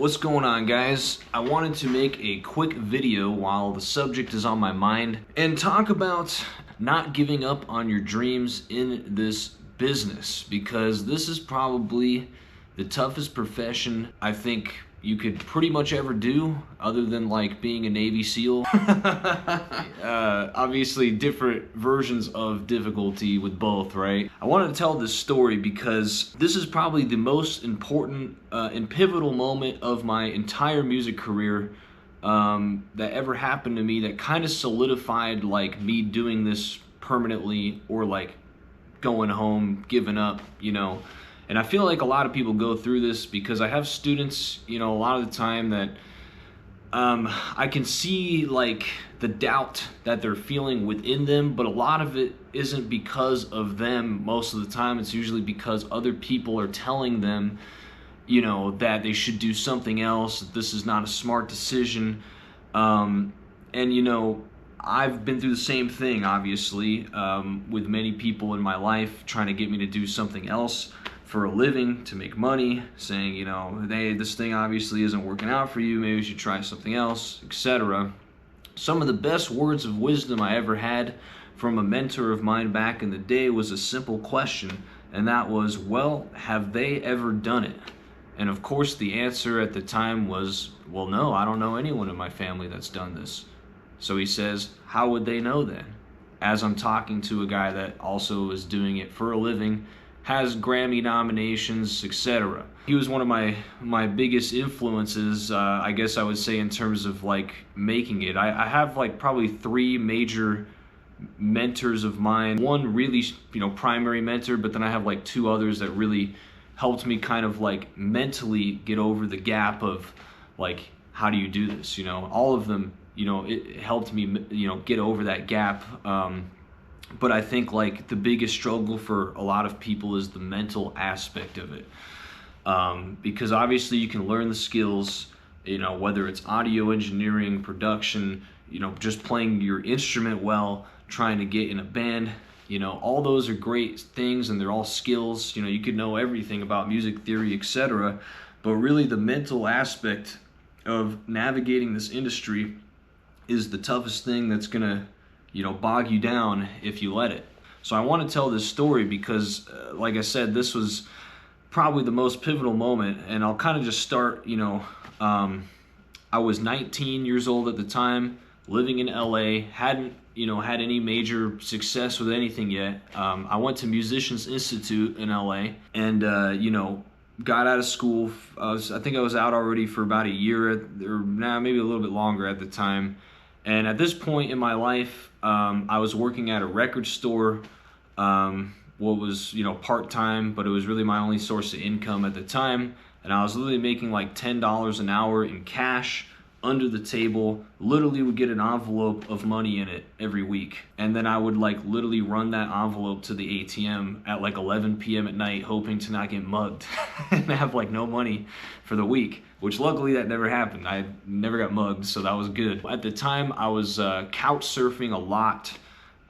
What's going on, guys? I wanted to make a quick video while the subject is on my mind and talk about not giving up on your dreams in this business, because this is probably the toughest profession I think you could pretty much ever do, other than like being a Navy SEAL. Obviously different versions of difficulty with both, right? I wanted to tell this story because this is probably the most important and pivotal moment of my entire music career that ever happened to me, that kind of solidified like me doing this permanently, or like going home, giving up, you know. And I feel like a lot of people go through this because I have students, you know, a lot of the time that I can see like the doubt that they're feeling within them, but a lot of it isn't because of them. Most of the time it's usually because other people are telling them, you know, that they should do something else, that this is not a smart decision. And you know, I've been through the same thing, obviously, with many people in my life trying to get me to do something else for a living, to make money, saying, you know, hey, this thing obviously isn't working out for you, maybe you should try something else, etc. Some of the best words of wisdom I ever had from a mentor of mine back in the day was a simple question, and that was, well, have they ever done it? And of course the answer at the time was, well, no, I don't know anyone in my family that's done this. So he says, how would they know then? As I'm talking to a guy that also is doing it for a living, has Grammy nominations, etc. He was one of my biggest influences, I guess I would say, in terms of like making it. I have like probably three major mentors of mine. One really, you know, primary mentor, but then I have like two others that really helped me kind of like mentally get over the gap of like, how do you do this? You know, all of them, you know, it helped me, you know, get over that gap. But I think like the biggest struggle for a lot of people is the mental aspect of it. Because obviously you can learn the skills, you know, whether it's audio engineering, production, you know, just playing your instrument well, trying to get in a band, you know, all those are great things and they're all skills. You know, you could know everything about music theory, etc. But really the mental aspect of navigating this industry is the toughest thing that's gonna, you know, bog you down if you let it. So I want to tell this story because, like I said, this was probably the most pivotal moment, and I'll kind of just start, you know, I was 19 years old at the time, living in LA, hadn't, you know, had any major success with anything yet. I went to Musicians Institute in LA, and, you know, got out of school. I think I was out already for about a year, or maybe a little bit longer at the time. And at this point in my life, I was working at a record store, what was, you know, part-time, but it was really my only source of income at the time. And I was literally making like $10 an hour in cash under the table. Literally would get an envelope of money in it every week. And then I would like literally run that envelope to the ATM at like 11 p.m. at night, hoping to not get mugged and have like no money for the week, which luckily that never happened. I never got mugged, so that was good. At the time, I was couch surfing a lot.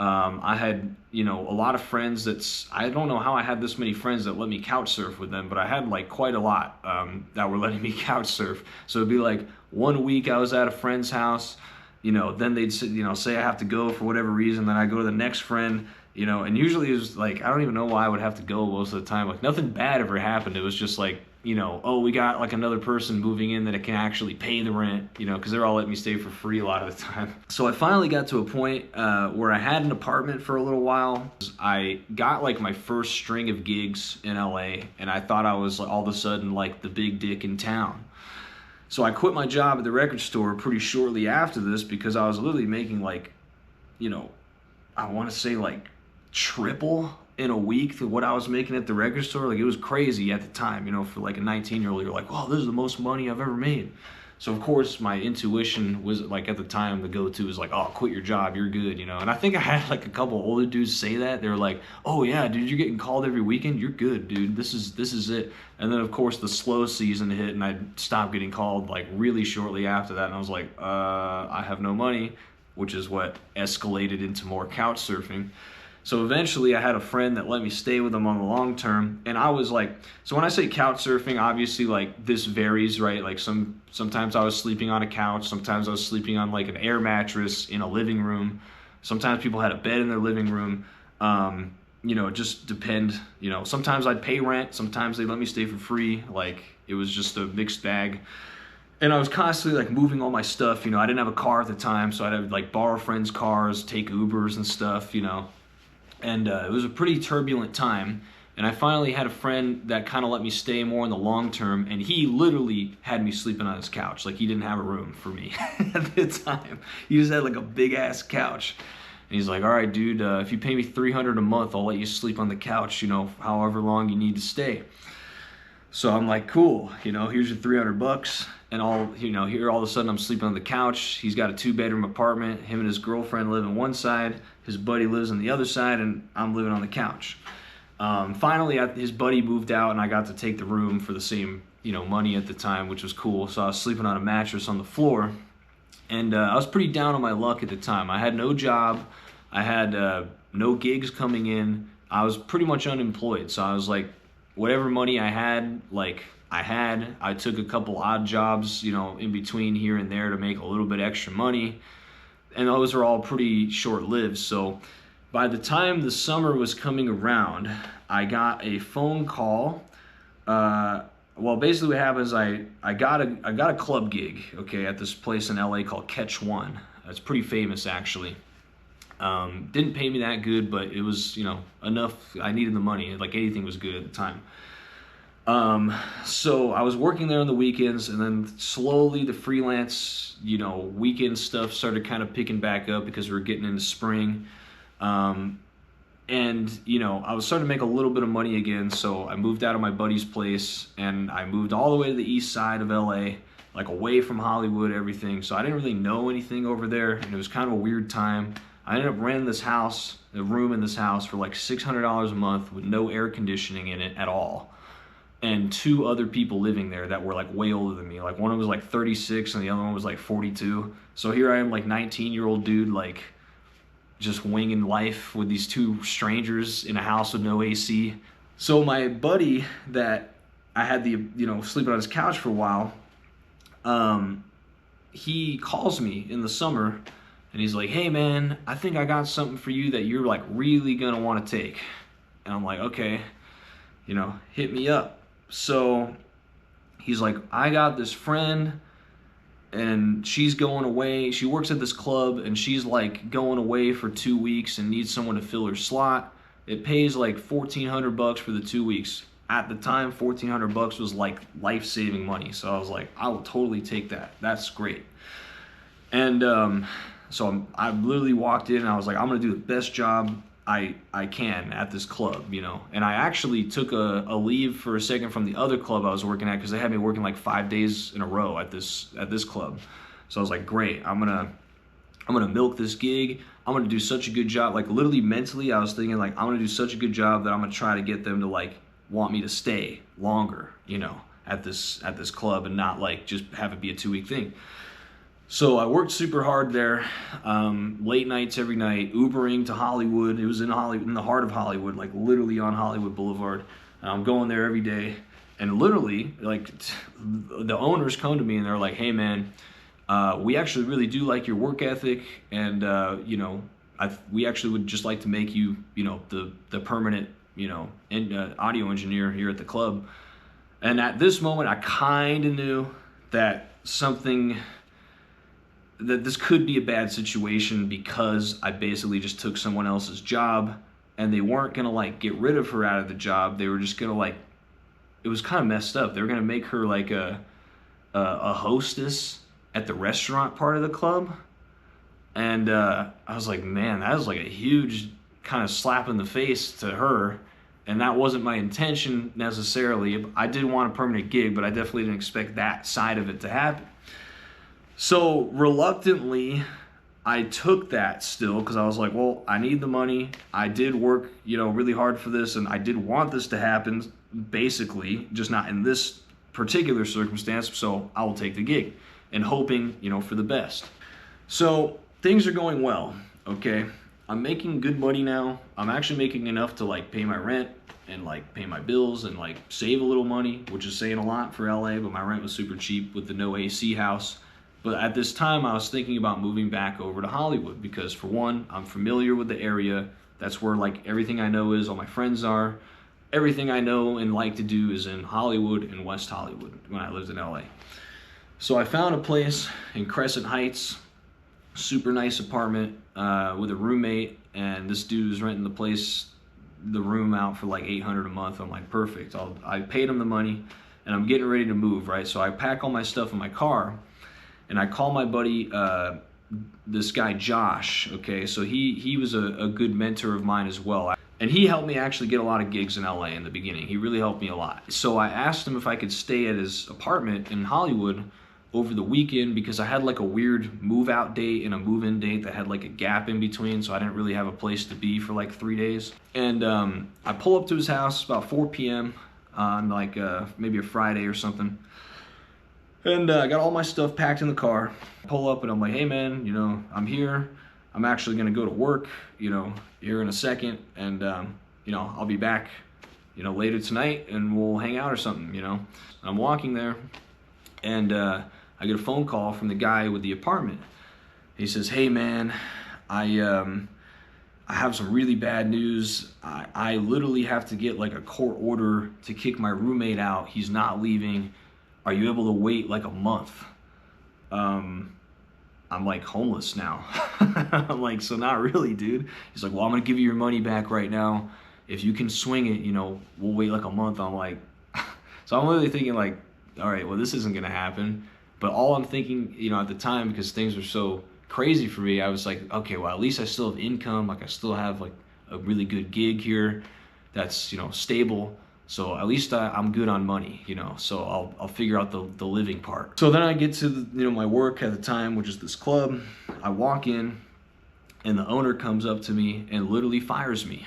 I had, you know, a lot of friends I don't know how I had this many friends that let me couch surf with them, but I had like quite a lot that were letting me couch surf. So it'd be like one week I was at a friend's house, you know, then they'd say, you know, say I have to go for whatever reason, then I go to the next friend, you know, and usually it was like, I don't even know why I would have to go most of the time. Like nothing bad ever happened. It was just like, you know, oh, we got like another person moving in that it can actually pay the rent, you know, because they're all letting me stay for free a lot of the time. So I finally got to a point where I had an apartment for a little while. I got like my first string of gigs in LA, and I thought I was all of a sudden like the big dick in town. So I quit my job at the record store pretty shortly after this because I was literally making like, you know, I want to say like triple in a week to what I was making at the record store. Like it was crazy at the time, you know, for like a 19-year-old, you're like, wow, this is the most money I've ever made. So of course my intuition was like, at the time, the go-to was like, oh, quit your job, you're good, you know. And I think I had like a couple older dudes say that. They were like, oh yeah, dude, you're getting called every weekend, you're good, dude, this is it. And then of course the slow season hit and I stopped getting called like really shortly after that, and I was like, I have no money, which is what escalated into more couch surfing. So eventually I had a friend that let me stay with him on the long term, and I was like, so when I say couch surfing, obviously like this varies, right? Like sometimes I was sleeping on a couch, sometimes I was sleeping on like an air mattress in a living room. Sometimes people had a bed in their living room. You know, it just depend, you know, sometimes I'd pay rent, sometimes they'd let me stay for free. Like it was just a mixed bag. And I was constantly like moving all my stuff, you know, I didn't have a car at the time, so I'd have like borrow friends' cars, take Ubers and stuff, you know. And it was a pretty turbulent time. And I finally had a friend that kind of let me stay more in the long term, and he literally had me sleeping on his couch. Like he didn't have a room for me at the time. He just had like a big ass couch. And he's like, all right, dude, if you pay me $300 a month, I'll let you sleep on the couch, you know, however long you need to stay. So I'm like, cool, you know, here's your $300. And here all of a sudden I'm sleeping on the couch. He's got a 2-bedroom apartment. Him and his girlfriend live on one side. His buddy lives on the other side, and I'm living on the couch. Finally, his buddy moved out, and I got to take the room for the same, you know, money at the time, which was cool. So I was sleeping on a mattress on the floor, and I was pretty down on my luck at the time. I had no job. I had no gigs coming in. I was pretty much unemployed. So I was like, whatever money I had, I took a couple odd jobs, you know, in between here and there to make a little bit extra money. And those are all pretty short-lived. So by the time the summer was coming around, I got a phone call. Well, basically what happened is I got a club gig, okay, at this place in LA called Catch One. It's pretty famous, actually. Didn't pay me that good, but it was, you know, enough. I needed the money. Like anything was good at the time. So I was working there on the weekends, and then slowly the freelance, you know, weekend stuff started kind of picking back up because we were getting into spring. And, you know, I was starting to make a little bit of money again, so I moved out of my buddy's place, and I moved all the way to the east side of LA, like away from Hollywood, everything. So I didn't really know anything over there, and it was kind of a weird time. I ended up renting this house, a room in this house, for like $600 a month with no air conditioning in it at all. And 2 other people living there that were like way older than me. Like one was like 36 and the other one was like 42. So here I am, like 19-year-old dude, like just winging life with these 2 strangers in a house with no AC. So my buddy that I had the, you know, sleeping on his couch for a while, he calls me in the summer and he's like, hey man, I think I got something for you that you're like really gonna want to take. And I'm like, okay, you know, hit me up. So he's like, I got this friend and she's going away. She works at this club and she's like going away for 2 weeks and needs someone to fill her slot. It pays like $1,400 for the 2 weeks. At the time, $1,400 was like life-saving money. So I was like, I will totally take that. That's great. And so I literally walked in and I was like, I'm gonna do the best job I can at this club, you know. And I actually took a leave for a second from the other club I was working at because they had me working like 5 days in a row at this club. So I was like, great, I'm gonna milk this gig. I'm gonna do such a good job. Like literally mentally, I was thinking like, I'm gonna do such a good job that I'm gonna try to get them to like want me to stay longer, you know, at this club and not like just have it be a 2-week thing. So I worked super hard there, late nights every night, Ubering to Hollywood. It was in Hollywood, in the heart of Hollywood, like literally on Hollywood Boulevard. I'm going there every day, and literally, like, the owners come to me and they're like, "Hey, man, we actually really do like your work ethic, and you know, we actually would just like to make you, you know, the permanent, you know, audio engineer here at the club." And at this moment, I kind of knew that that this could be a bad situation because I basically just took someone else's job, and they weren't gonna like get rid of her out of the job. They were just gonna like, it was kind of messed up. They were gonna make her like a hostess at the restaurant part of the club. And I was like, man, that was like a huge kind of slap in the face to her. And that wasn't my intention necessarily. I did want a permanent gig, but I definitely didn't expect that side of it to happen. So reluctantly, I took that still because I was like, well, I need the money. I did work, you know, really hard for this, and I did want this to happen, basically, just not in this particular circumstance. So I will take the gig and hoping, you know, for the best. So things are going well, okay? I'm making good money now. I'm actually making enough to like pay my rent and like pay my bills and like save a little money, which is saying a lot for LA, but my rent was super cheap with the no AC house. But at this time I was thinking about moving back over to Hollywood because for one, I'm familiar with the area. That's where like everything I know is, all my friends are. Everything I know and like to do is in Hollywood and West Hollywood when I lived in LA. So I found a place in Crescent Heights, super nice apartment with a roommate, and this dude was renting the room out for like $800 a month. I'm like, perfect. I paid him the money and I'm getting ready to move, right? So I pack all my stuff in my car and I call my buddy, this guy Josh, okay? So he was a good mentor of mine as well. And he helped me actually get a lot of gigs in LA in the beginning. He really helped me a lot. So I asked him if I could stay at his apartment in Hollywood over the weekend because I had like a weird move out date and a move in date that had like a gap in between, so I didn't really have a place to be for like 3 days. And I pull up to his house about 4 p.m. on like maybe a Friday or something. And I got all my stuff packed in the car. I pull up and I'm like, hey man, you know, I'm here. I'm actually gonna go to work, you know, here in a second, and you know, I'll be back, you know, later tonight and we'll hang out or something, you know. I'm walking there and I get a phone call from the guy with the apartment. He says, hey man, I have some really bad news. I literally have to get like a court order to kick my roommate out. He's not leaving. Are you able to wait like a month? I'm like homeless now. I'm like, so not really, dude. He's like, well, I'm gonna give you your money back right now. If you can swing it, you know, we'll wait like a month. I'm like, so I'm really thinking like, all right, well, this isn't gonna happen. But all I'm thinking, you know, at the time, because things were so crazy for me, I was like, okay, well, at least I still have income. Like I still have like a really good gig here that's, you know, stable. So at least I'm good on money, you know, so I'll figure out the living part. So then I get to you know, my work at the time, which is this club. I walk in and the owner comes up to me and literally fires me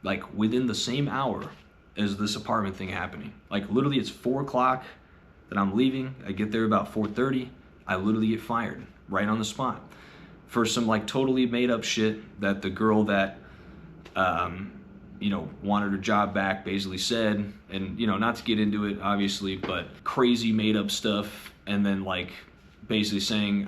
like within the same hour as this apartment thing happening. Like literally it's 4 o'clock that I'm leaving. I get there about 4:30. I literally get fired right on the spot for some like totally made up shit that the girl that you know, wanted her job back basically said, and you know, not to get into it obviously, but crazy made up stuff. And then like basically saying,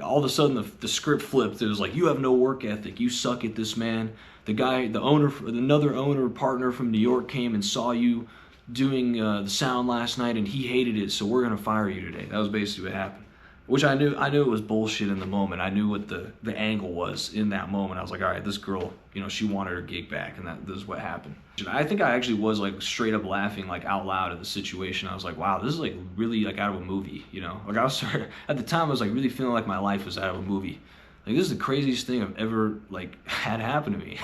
all of a sudden the script flipped. It was like, you have no work ethic, you suck at this, man. The owner, another owner partner from New York came and saw you doing the sound last night and he hated it, so we're gonna fire you today. That was basically what happened. Which I knew it was bullshit in the moment. I knew what the angle was in that moment. I was like, all right, this girl, you know, she wanted her gig back, and this is what happened. I think I actually was like straight up laughing like out loud at the situation. I was like, wow, this is like really like out of a movie, you know? Like I was at the time I was like really feeling like my life was out of a movie. Like this is the craziest thing I've ever like had happen to me.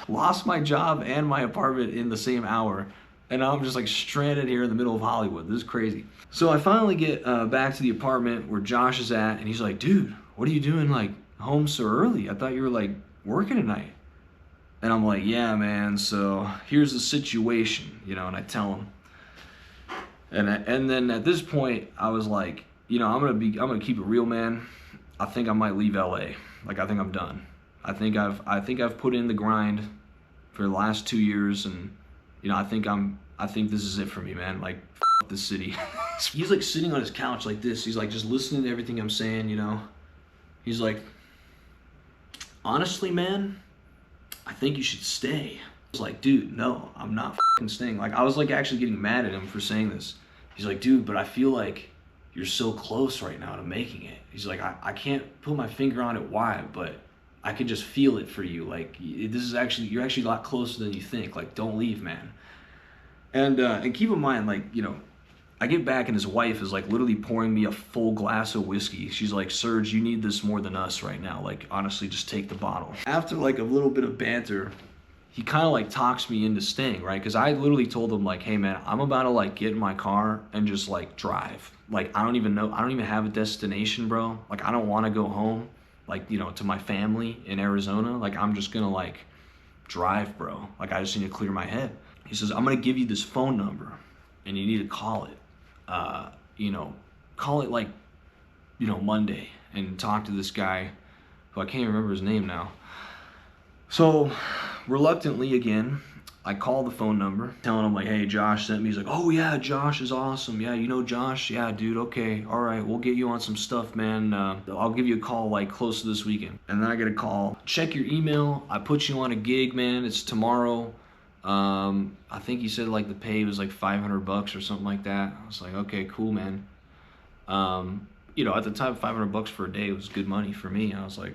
Lost my job and my apartment in the same hour. And now I'm just like stranded here in the middle of Hollywood. This is crazy. So I finally get back to the apartment where Josh is at, and he's like, dude, what are you doing like home so early? I thought you were like working tonight. And I'm like, yeah, man, so here's the situation, you know, and I tell him. And then at this point, I was like, you know, I'm gonna keep it real, man. I think I might leave LA. Like I think I'm done. I think I've put in the grind for the last 2 years, and you know, I think this is it for me, man. Like, f this city. He's like sitting on his couch like this. He's like just listening to everything I'm saying, you know. He's like, honestly, man, I think you should stay. I was like, dude, no, I'm not f***ing staying. Like, I was like actually getting mad at him for saying this. He's like, dude, but I feel like you're so close right now to making it. He's like, I can't put my finger on it why, but I can just feel it for you. Like, this is actually, you're actually a lot closer than you think. Like, don't leave, man. And keep in mind, like, you know, I get back and his wife is like literally pouring me a full glass of whiskey. She's like, Serge, you need this more than us right now. Like, honestly, just take the bottle. After like a little bit of banter, he kind of like talks me into staying, right? Because I literally told him like, hey man, I'm about to like get in my car and just like drive. Like, I don't even have a destination, bro. Like, I don't want to go home, like, you know, to my family in Arizona. Like, I'm just gonna like drive, bro. Like, I just need to clear my head. He says, I'm gonna give you this phone number and you need to call it. You know, call it like, you know, Monday and talk to this guy who I can't even remember his name now. So reluctantly again, I call the phone number, telling him like, hey, Josh sent me. He's like, oh yeah, Josh is awesome. Yeah, you know Josh? Yeah, dude, okay, all right, we'll get you on some stuff, man. I'll give you a call like close to this weekend. And then I get a call, check your email, I put you on a gig, man, it's tomorrow. I think he said like the pay was like $500 or something like that. I was like, okay, cool, man. You know, at the time, $500 for a day was good money for me. I was like,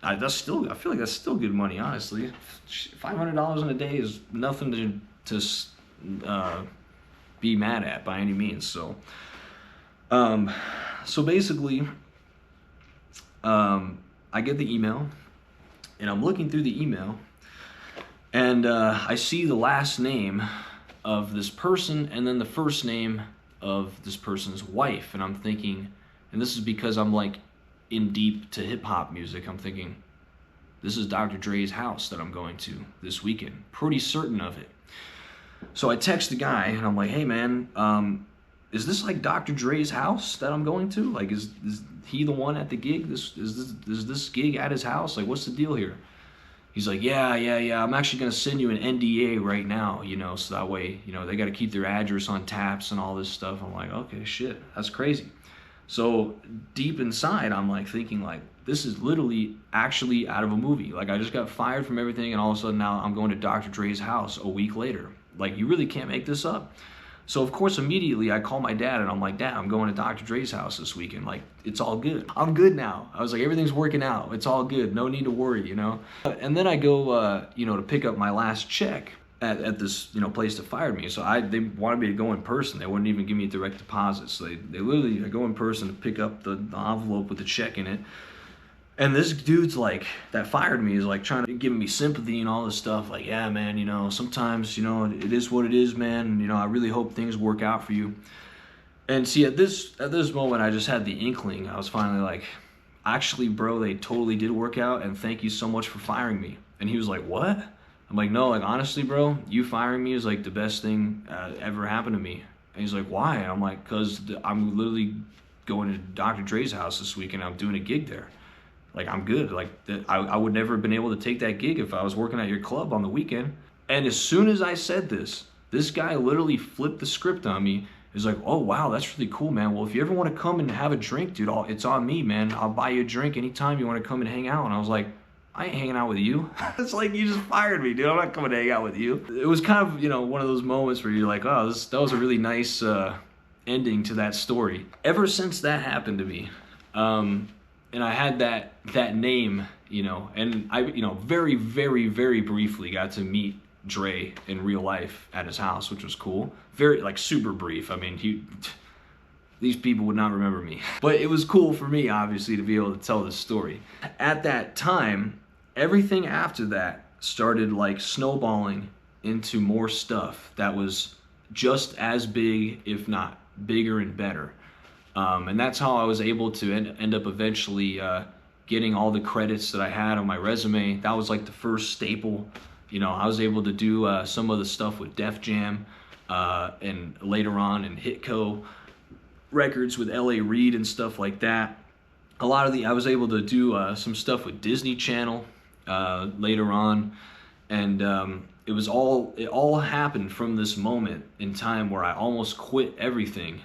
I feel like that's still good money, honestly. $500 in a day is nothing to be mad at by any means. So, basically, I get the email, and I'm looking through the email, and I see the last name of this person, and then the first name of this person's wife, and I'm thinking, and this is because I'm like in deep to hip hop music, I'm thinking, this is Dr. Dre's house that I'm going to this weekend. Pretty certain of it. So I text the guy and I'm like, hey man, is this like Dr. Dre's house that I'm going to? Like, is he the one at the gig? Is this gig at his house? Like, what's the deal here? He's like, yeah. I'm actually gonna send you an NDA right now, you know, so that way, you know, they gotta keep their address on taps and all this stuff. I'm like, okay, shit, that's crazy. So deep inside, I'm like thinking like, this is literally actually out of a movie. Like I just got fired from everything and all of a sudden now I'm going to Dr. Dre's house a week later. Like you really can't make this up. So of course immediately I call my dad and I'm like, Dad, I'm going to Dr. Dre's house this weekend. Like it's all good. I'm good now. I was like, everything's working out. It's all good. No need to worry, you know? And then I go, you know, to pick up my last check at this, you know, place that fired me. So they wanted me to go in person. They wouldn't even give me direct deposit. So they literally go in person to pick up the envelope with the check in it. And this dude's like, that fired me, is like trying to give me sympathy and all this stuff. Like, yeah, man, you know, sometimes, you know, it is what it is, man. And, you know, I really hope things work out for you. And see, at this moment, I just had the inkling. I was finally like, actually, bro, they totally did work out. And thank you so much for firing me. And he was like, what? I'm like, no, like, honestly, bro, you firing me is like the best thing ever happened to me. And he's like, why? And I'm like, because I'm literally going to Dr. Dre's house this week and I'm doing a gig there. Like, I'm good. Like, I would never have been able to take that gig if I was working at your club on the weekend. And as soon as I said this guy literally flipped the script on me. He's like, oh, wow, that's really cool, man. Well, if you ever want to come and have a drink, dude, it's on me, man. I'll buy you a drink anytime you want to come and hang out. And I was like, I ain't hanging out with you. It's like, you just fired me, dude. I'm not coming to hang out with you. It was kind of, you know, one of those moments where you're like, oh, that was a really nice ending to that story. Ever since that happened to me, and I had that name, you know, and I, you know, very, very, very briefly got to meet Dre in real life at his house, which was cool. Very, like, super brief. I mean, these people would not remember me. But it was cool for me, obviously, to be able to tell this story. At that time, everything after that started, like, snowballing into more stuff that was just as big, if not bigger and better. And that's how I was able to end up eventually getting all the credits that I had on my resume. That was like the first staple. You know, I was able to do some of the stuff with Def Jam and later on in Hitco Records with L.A. Reid and stuff like that. I was able to do some stuff with Disney Channel later on. And it all happened from this moment in time where I almost quit everything.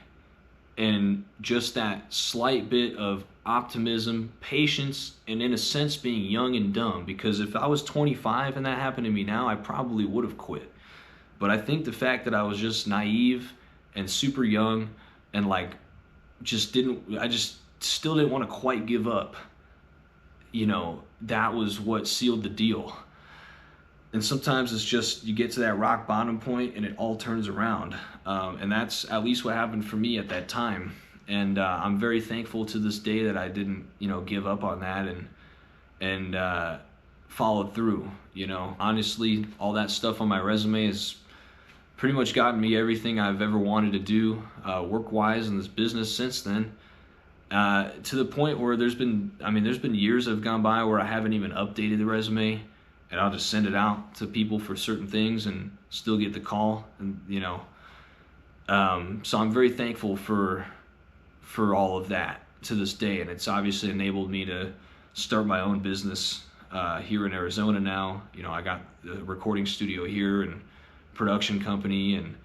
And just that slight bit of optimism, patience, and in a sense being young and dumb. Because if I was 25 and that happened to me now, I probably would have quit. But I think the fact that I was just naive and super young and like I just still didn't want to quite give up. You know, that was what sealed the deal. And sometimes it's just, you get to that rock bottom point and it all turns around. And that's at least what happened for me at that time. And I'm very thankful to this day that I didn't, you know, give up on that and followed through, you know. Honestly, all that stuff on my resume has pretty much gotten me everything I've ever wanted to do work-wise in this business since then. To the point where there's been years that have gone by where I haven't even updated the resume. And I'll just send it out to people for certain things and still get the call, and you know. So I'm very thankful for all of that to this day, and it's obviously enabled me to start my own business here in Arizona now. You know, I got the recording studio here and production company, and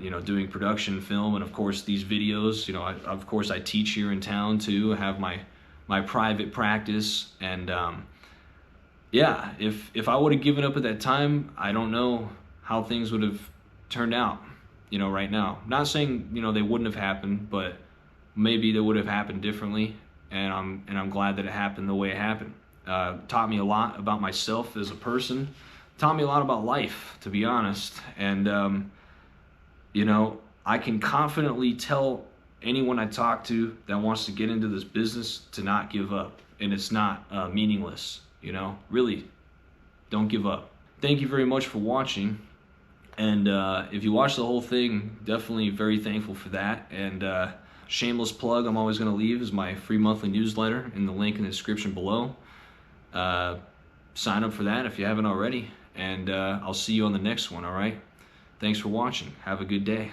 you know, doing production film, and of course these videos. You know, of course I teach here in town too. I have my private practice, and yeah, if I would have given up at that time, I don't know how things would have turned out, you know, right now. Not saying, you know, they wouldn't have happened, but maybe they would have happened differently, and I'm glad that it happened the way it happened. Taught me a lot about myself as a person, taught me a lot about life, to be honest, and you know, I can confidently tell anyone I talk to that wants to get into this business to not give up, and it's not meaningless. You know, really, don't give up. Thank you very much for watching, and if you watch the whole thing, definitely very thankful for that. And shameless plug I'm always going to leave is my free monthly newsletter in the link in the description below. Sign up for that if you haven't already, and I'll see you on the next one. All right, thanks for watching. Have a good day.